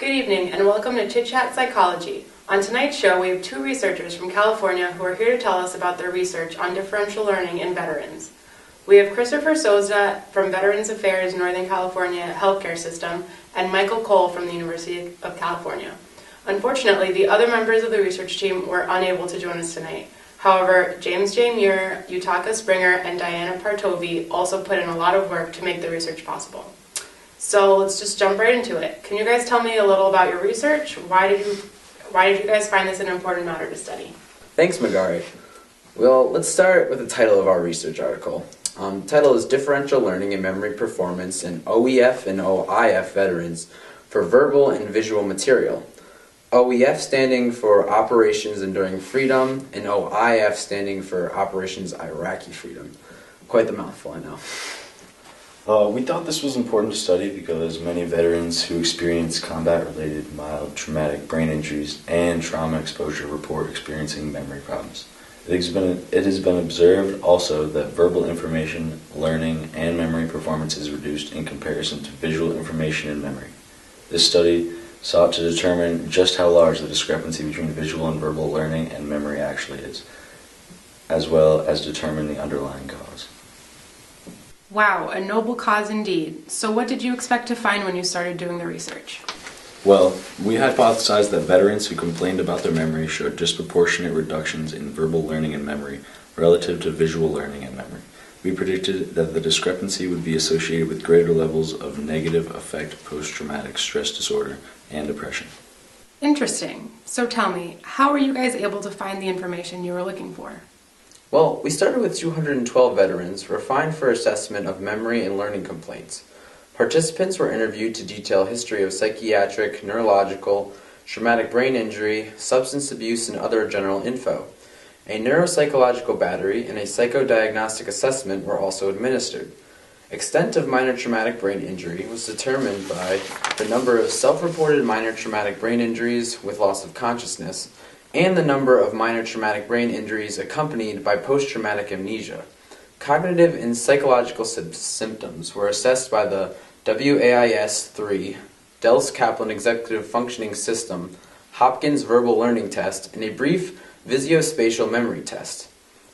Good evening and welcome to Chit Chat Psychology. On tonight's show, we have two researchers from California who are here to tell us about their research on differential learning in veterans. We have Christopher Souza from Veterans Affairs Northern California Healthcare System and Michael Cole from the University of California. Unfortunately, the other members of the research team were unable to join us tonight. However, James J. Muir, Yutaka Springer, and Diana Partovi also put in a lot of work to make the research possible. So let's just jump right into it. Can you guys tell me a little about your research? Why did you guys find this an important matter to study? Thanks, Magari. Well, let's start with the title of our research article. The title is Differential Learning and Memory Performance in OEF and OIF Veterans for Verbal and Visual Material. OEF standing for Operations Enduring Freedom, and OIF standing for Operations Iraqi Freedom. Quite the mouthful, I know. We thought this was important to study because many veterans who experience combat-related mild traumatic brain injuries and trauma exposure report experiencing memory problems. It has been observed also that verbal information, learning, and memory performance is reduced in comparison to visual information and memory. This study sought to determine just how large the discrepancy between visual and verbal learning and memory actually is, as well as determine the underlying cause. Wow, a noble cause indeed. So what did you expect to find when you started doing the research? Well, we hypothesized that veterans who complained about their memory showed disproportionate reductions in verbal learning and memory relative to visual learning and memory. We predicted that the discrepancy would be associated with greater levels of negative affect post-traumatic stress disorder and depression. Interesting. So tell me, how were you guys able to find the information you were looking for? Well, we started with 212 veterans refined for assessment of memory and learning complaints. Participants were interviewed to detail history of psychiatric, neurological, traumatic brain injury, substance abuse, and other general info. A neuropsychological battery and a psychodiagnostic assessment were also administered. Extent of minor traumatic brain injury was determined by the number of self-reported minor traumatic brain injuries with loss of consciousness and the number of minor traumatic brain injuries accompanied by post-traumatic amnesia. Cognitive and psychological symptoms were assessed by the WAIS-3, Dels-Kaplan Executive Functioning System, Hopkins Verbal Learning Test, and a brief visuospatial memory test.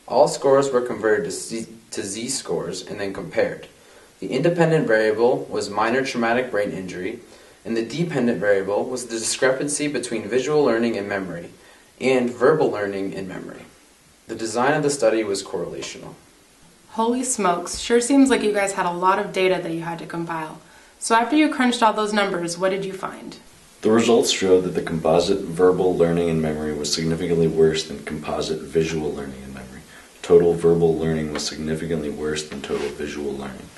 All scores were converted to Z-scores and then compared. The independent variable was minor traumatic brain injury, and the dependent variable was the discrepancy between visual learning and memory, and verbal learning and memory. The design of the study was correlational. Holy smokes, sure seems like you guys had a lot of data that you had to compile. So after you crunched all those numbers, what did you find? The results showed that the composite verbal learning and memory was significantly worse than composite visual learning and memory. Total verbal learning was significantly worse than total visual learning.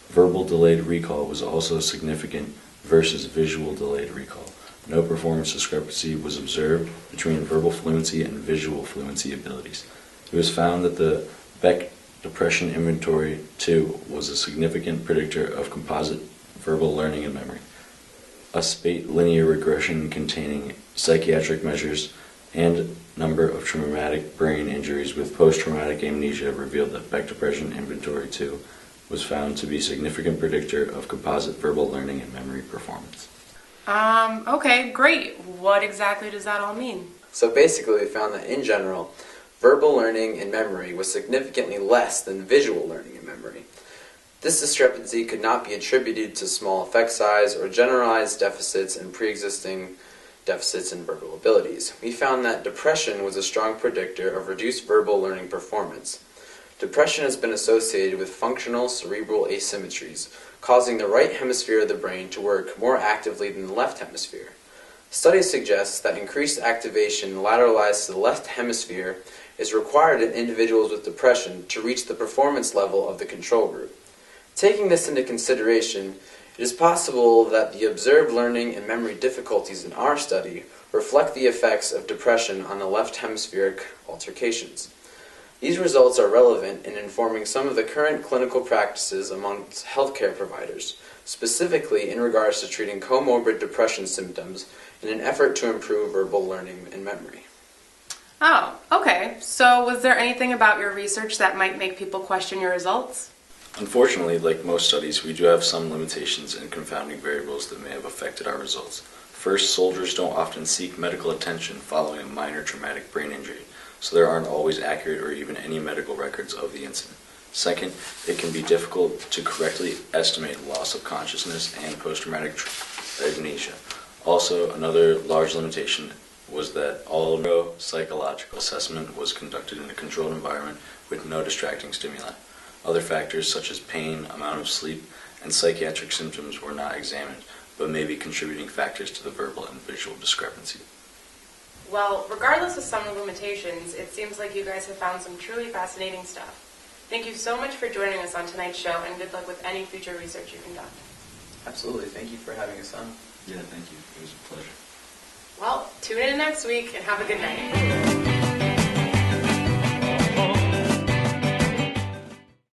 Verbal delayed recall was also significant versus visual delayed recall. No performance discrepancy was observed between verbal fluency and visual fluency abilities. It was found that the Beck Depression Inventory 2 was a significant predictor of composite verbal learning and memory. A spate linear regression containing psychiatric measures and number of traumatic brain injuries with post-traumatic amnesia revealed that Beck Depression Inventory 2 was found to be a significant predictor of composite verbal learning and memory performance. Okay, great. What exactly does that all mean? So basically we found that in general, verbal learning and memory was significantly less than visual learning and memory. This discrepancy could not be attributed to small effect size or generalized deficits and pre-existing deficits in verbal abilities. We found that depression was a strong predictor of reduced verbal learning performance. Depression has been associated with functional cerebral asymmetries, causing the right hemisphere of the brain to work more actively than the left hemisphere. Studies suggest that increased activation lateralized to the left hemisphere is required in individuals with depression to reach the performance level of the control group. Taking this into consideration, it is possible that the observed learning and memory difficulties in our study reflect the effects of depression on the left hemispheric altercations. These results are relevant in informing some of the current clinical practices amongst healthcare providers, specifically in regards to treating comorbid depression symptoms in an effort to improve verbal learning and memory. Oh, okay. So was there anything about your research that might make people question your results? Unfortunately, like most studies, we do have some limitations and confounding variables that may have affected our results. First, soldiers don't often seek medical attention following a minor traumatic brain injury, so there aren't always accurate or even any medical records of the incident. Second, it can be difficult to correctly estimate loss of consciousness and post-traumatic amnesia. Also, another large limitation was that all neuropsychological assessment was conducted in a controlled environment with no distracting stimuli. Other factors such as pain, amount of sleep, and psychiatric symptoms were not examined, but may be contributing factors to the verbal and visual discrepancy. Well, regardless of some of the limitations, it seems like you guys have found some truly fascinating stuff. Thank you so much for joining us on tonight's show, and good luck with any future research you conduct. Absolutely. Thank you for having us on. Yeah, thank you. It was a pleasure. Well, tune in next week and have a good night.